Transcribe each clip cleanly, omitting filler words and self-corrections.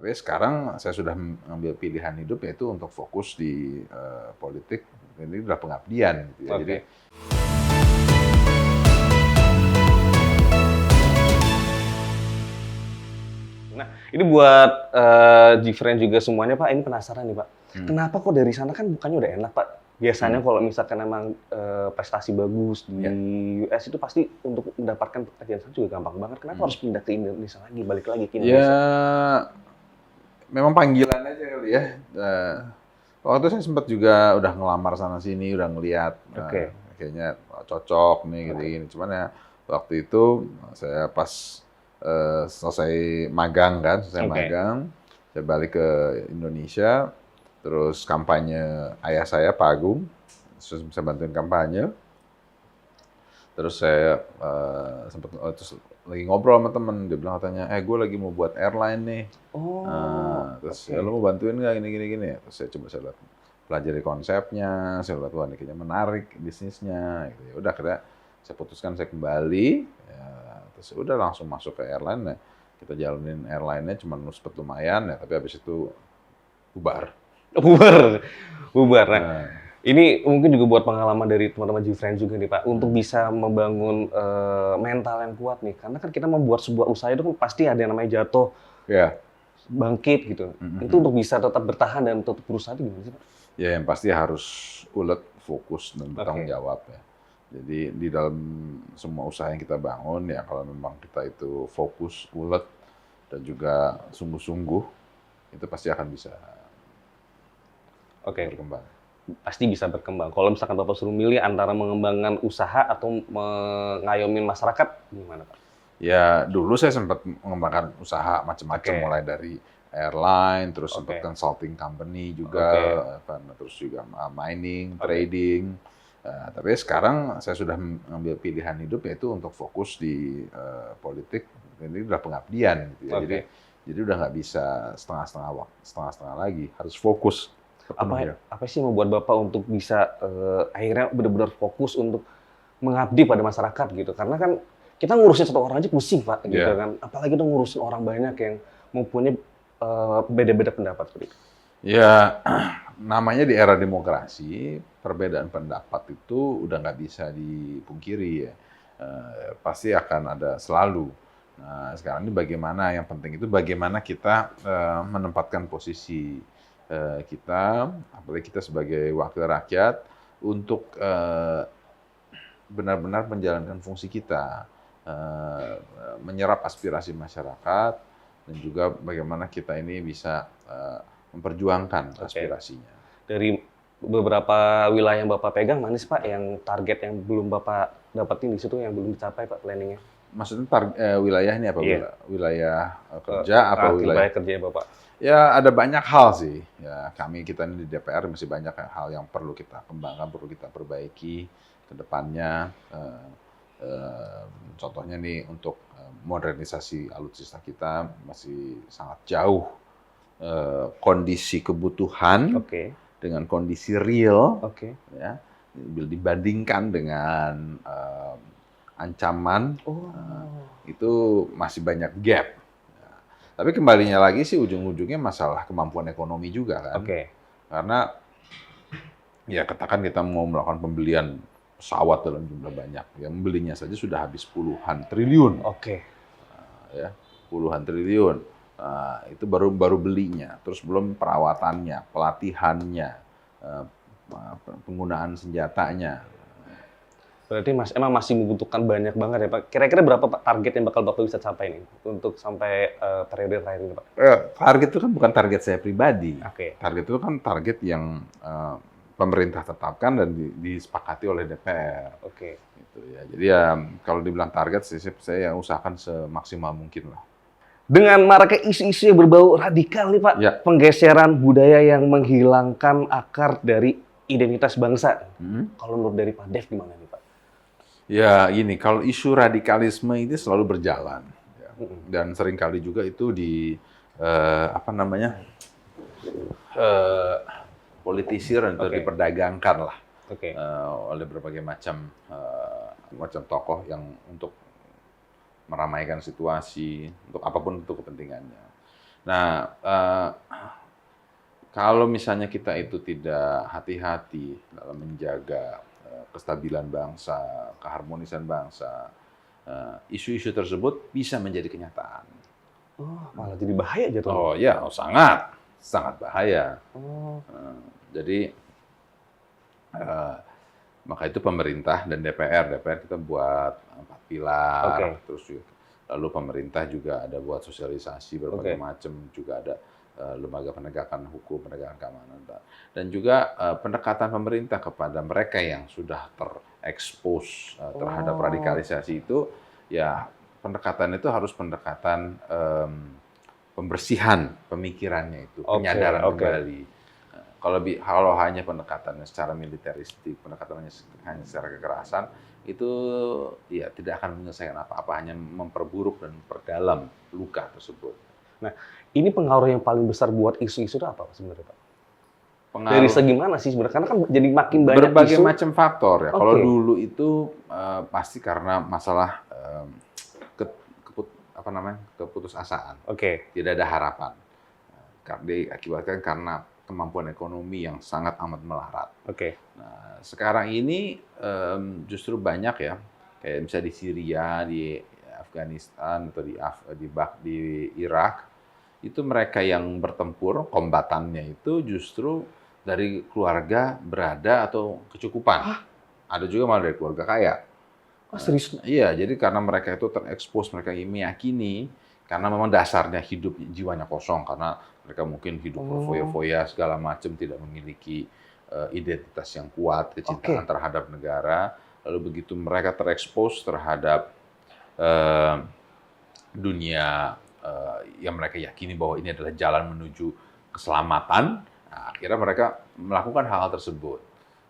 Tapi sekarang saya sudah mengambil pilihan hidup yaitu untuk fokus di politik. Ini udah pengabdian gitu ya. Oke. Jadi Nah, ini buat Gfriend juga semuanya Pak, ini penasaran nih Pak. Kenapa kok dari sana kan bukannya udah enak Pak? Biasanya kalau misalkan emang prestasi bagus di US itu pasti untuk mendapatkan pekerjaan sana juga gampang banget. Kenapa harus pindah ke Indonesia lagi, balik lagi ke ya Indonesia? memang panggilan aja kali ya. Waktu itu saya sempat juga udah ngelamar sana sini, udah ngelihat Oke. kayaknya cocok nih gini-gini. Cuman ya waktu itu saya pas selesai magang kan, Oke. saya balik ke Indonesia, terus kampanye ayah saya Pak Agung, terus saya bantuin kampanye. Terus saya sempat terus lagi ngobrol sama temen, dia bilang katanya, gue lagi mau buat airline nih. Terus ya lo mau bantuin nggak gini. Terus saya coba lihat, pelajari konsepnya, saya lihat wah ini kayaknya menarik bisnisnya. Gitu. Ya udah akhirnya saya putuskan saya kembali, ya, terus udah langsung masuk ke airline. Ya. Kita jalanin airline-nya cuma nuspet lumayan ya, tapi habis itu bubar. Bubar. Nah, ini mungkin juga buat pengalaman dari teman-teman Gfriend juga nih Pak, untuk bisa membangun mental yang kuat nih. Karena kan kita membuat sebuah usaha itu kan pasti ada yang namanya jatuh, Ya. bangkit gitu. Itu untuk bisa tetap bertahan dan tetap berusaha itu gimana sih Pak? Ya yang pasti harus ulet, fokus, dan bertanggung jawab ya. Jadi di dalam semua usaha yang kita bangun ya kalau memang kita itu fokus, ulet, dan juga sungguh-sungguh, itu pasti akan bisa berkembang. Pasti bisa berkembang. Kalau misalkan Bapak suruh milih antara mengembangkan usaha atau mengayomin masyarakat, gimana Pak? Ya dulu saya sempat mengembangkan usaha macam-macam, mulai dari airline, terus sempat consulting company juga, terus juga mining, trading. Tapi sekarang saya sudah mengambil pilihan hidup yaitu untuk fokus di politik. Ini udah pengabdian gitu ya. Jadi udah nggak bisa setengah-setengah lagi, harus fokus. Apa sih yang membuat Bapak untuk bisa akhirnya benar-benar fokus untuk mengabdi pada masyarakat gitu? Karena kan kita ngurusin satu orang aja pusing Pak, gitu kan. Apalagi tuh ngurusin orang banyak yang mempunyai beda-beda pendapat seperti itu. Ya, namanya di era demokrasi, perbedaan pendapat itu udah nggak bisa dipungkiri ya. Pasti akan ada selalu. Nah, sekarang ini bagaimana, yang penting itu bagaimana kita menempatkan posisi kita, apalagi kita sebagai wakil rakyat, untuk benar-benar menjalankan fungsi kita, menyerap aspirasi masyarakat, dan juga bagaimana kita ini bisa memperjuangkan aspirasinya. Dari beberapa wilayah yang Bapak pegang, mana sih Pak yang target yang belum Bapak dapetin di situ, yang belum dicapai Pak planningnya? Maksudnya wilayah ini apa? Wilayah kerja apa wilayah kerja Bapak? Ya ada banyak hal sih. Ya kita ini di DPR masih banyak hal yang perlu kita kembangkan, perlu kita perbaiki ke depannya. Contohnya nih untuk modernisasi alutsista kita masih sangat jauh kondisi kebutuhan dengan kondisi real, ya, dibandingkan dengan ancaman, itu masih banyak gap. Ya. Tapi kembalinya lagi sih ujung-ujungnya masalah kemampuan ekonomi juga kan. Karena ya katakan kita mau melakukan pembelian pesawat dalam jumlah banyak, ya membelinya saja sudah habis puluhan triliun. Ya, puluhan triliun. Itu baru belinya, terus belum perawatannya, pelatihannya, penggunaan senjatanya. Berarti emang masih membutuhkan banyak banget ya Pak. Kira-kira berapa Pak target yang bakal Bapak bisa capai nih untuk sampai periode terakhir ini Pak? Target itu kan bukan target saya pribadi. Target itu kan target yang pemerintah tetapkan dan disepakati oleh DPR. Gitu ya. Jadi ya kalau dibilang target, saya usahakan semaksimal mungkin lah. Dengan maraknya isu-isu yang berbau radikal nih Pak, penggeseran budaya yang menghilangkan akar dari identitas bangsa. Kalau menurut dari Pak Dev gimana nih Pak? Ya gini, kalau isu radikalisme ini selalu berjalan. Ya. Dan seringkali juga itu politisir atau diperdagangkan lah oleh berbagai macam tokoh yang untuk meramaikan situasi, untuk apapun itu kepentingannya. Nah, kalau misalnya kita itu tidak hati-hati dalam menjaga kestabilan bangsa, keharmonisan bangsa, isu-isu tersebut bisa menjadi kenyataan. Oh, malah jadi bahaya jatuhnya. Oh ya, sangat, sangat bahaya. Jadi maka itu pemerintah dan DPR kita buat 4 pilar, terus lalu pemerintah juga ada buat sosialisasi berbagai macam, juga ada lembaga penegakan hukum, penegakan keamanan, dan juga pendekatan pemerintah kepada mereka yang sudah terekspos terhadap radikalisasi itu, ya pendekatan itu harus pendekatan pembersihan pemikirannya itu, penyadaran kembali. Kalau hanya pendekatannya secara militeristik, pendekatannya hanya secara kekerasan, itu ya tidak akan menyelesaikan apa-apa, hanya memperburuk dan memperdalam luka tersebut. Nah, ini pengaruh yang paling besar buat isu-isu itu apa sebenarnya, Pak? Pengaruh, dari segi mana sih sebenarnya? Karena kan jadi makin banyak berbagai isu. Macam faktor ya. Kalau dulu itu pasti karena masalah keputusasaan. Tidak ada harapan. Diakibatkan karena kemampuan ekonomi yang sangat amat melarat. Nah, sekarang ini justru banyak ya, kayak misalnya di Syria, di Afghanistan atau di Irak, itu mereka yang bertempur, kombatannya itu justru dari keluarga berada atau kecukupan. Ada juga malah dari keluarga kaya. Serius? Iya, jadi karena mereka itu terekspos, mereka meyakini, karena memang dasarnya hidup jiwanya kosong, karena mereka mungkin hidup berfoya-foya segala macam, tidak memiliki identitas yang kuat, kecintaan terhadap negara. Lalu begitu mereka terekspos terhadap dunia yang mereka yakini bahwa ini adalah jalan menuju keselamatan, nah, akhirnya mereka melakukan hal-hal tersebut.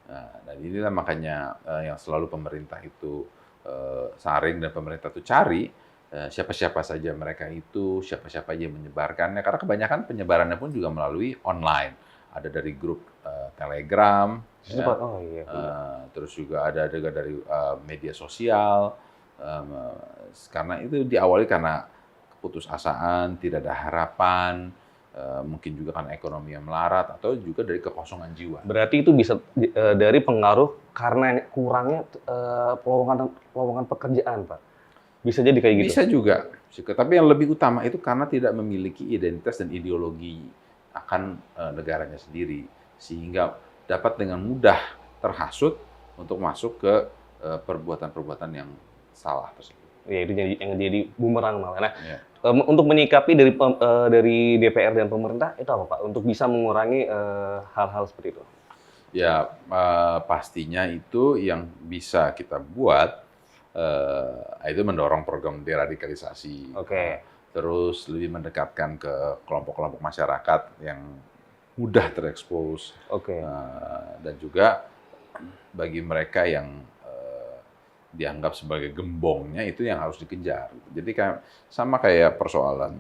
Nah, dan inilah makanya yang selalu pemerintah itu saring dan pemerintah itu cari siapa-siapa saja mereka itu, siapa-siapa yang menyebarkannya. Karena kebanyakan penyebarannya pun juga melalui online. Ada dari grup Telegram, terus juga ada dari media sosial. Karena itu diawali karena keputusasaan, tidak ada harapan, mungkin juga karena ekonomi yang melarat, atau juga dari kekosongan jiwa. Berarti itu bisa dari pengaruh karena kurangnya lowongan pekerjaan, Pak? Bisa jadi kayak gitu? Bisa juga. Tapi yang lebih utama itu karena tidak memiliki identitas dan ideologi akan negaranya sendiri. Sehingga dapat dengan mudah terhasut untuk masuk ke perbuatan-perbuatan yang salah tersebut. Ya, itu yang jadi bumerang malah. Nah, untuk menyikapi dari DPR dan pemerintah, itu apa Pak? Untuk bisa mengurangi hal-hal seperti itu? Ya, pastinya itu yang bisa kita buat, itu mendorong program deradikalisasi, terus lebih mendekatkan ke kelompok-kelompok masyarakat yang mudah terekspos, dan juga bagi mereka yang dianggap sebagai gembongnya itu yang harus dikejar. Jadi sama kayak persoalan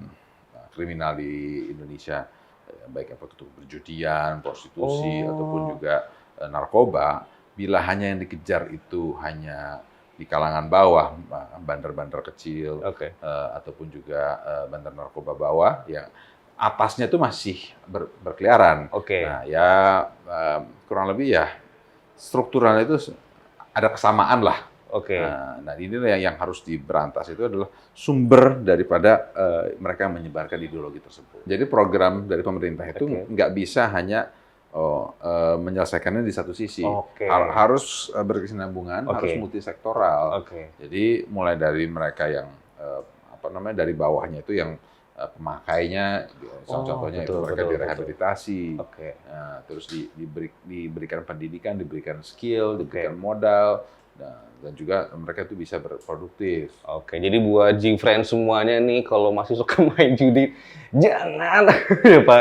kriminal di Indonesia, baik apa itu perjudian, prostitusi, ataupun juga narkoba, bila hanya yang dikejar itu hanya di kalangan bawah, bandar-bandar kecil, ataupun juga bandar narkoba bawah, ya atasnya itu masih berkeliaran. Nah, ya kurang lebih ya strukturalnya itu ada kesamaan lah. Nah, inilah yang harus diberantas, itu adalah sumber daripada mereka menyebarkan ideologi tersebut. Jadi program dari pemerintah itu nggak bisa hanya menyelesaikannya di satu sisi, harus berkesinambungan, harus multisektoral. Jadi mulai dari mereka yang dari bawahnya itu yang pemakainya, contohnya itu mereka direhabilitasi, terus diberikan pendidikan, diberikan skill, diberikan modal. Dan juga mereka itu bisa berproduktif. Jadi buat G-Friends semuanya nih, kalau masih suka main judi, jangan ya Pak.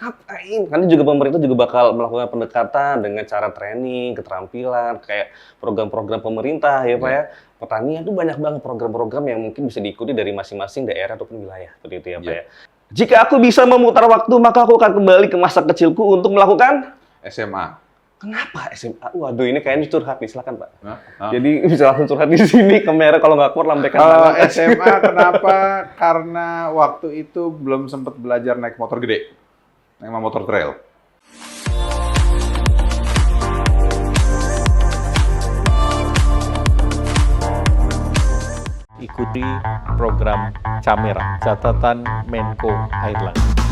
Ngapain? Nanti juga pemerintah juga bakal melakukan pendekatan dengan cara training, keterampilan, kayak program-program pemerintah ya Pak ya. Pertanian tuh banyak banget program-program yang mungkin bisa diikuti dari masing-masing daerah ataupun wilayah. Seperti itu ya Pak ya. Jika aku bisa memutar waktu, maka aku akan kembali ke masa kecilku untuk melakukan SMA. Kenapa SMA? Waduh, ini kayaknya curhat nih, silakan Pak. Jadi bisa langsung curhat di sini, kamera kalau nggak kuat lambaikan tangan. SMA kenapa? Karena waktu itu belum sempat belajar naik motor gede, naik motor trail. Ikuti program Camera, catatan Menko Airlangga.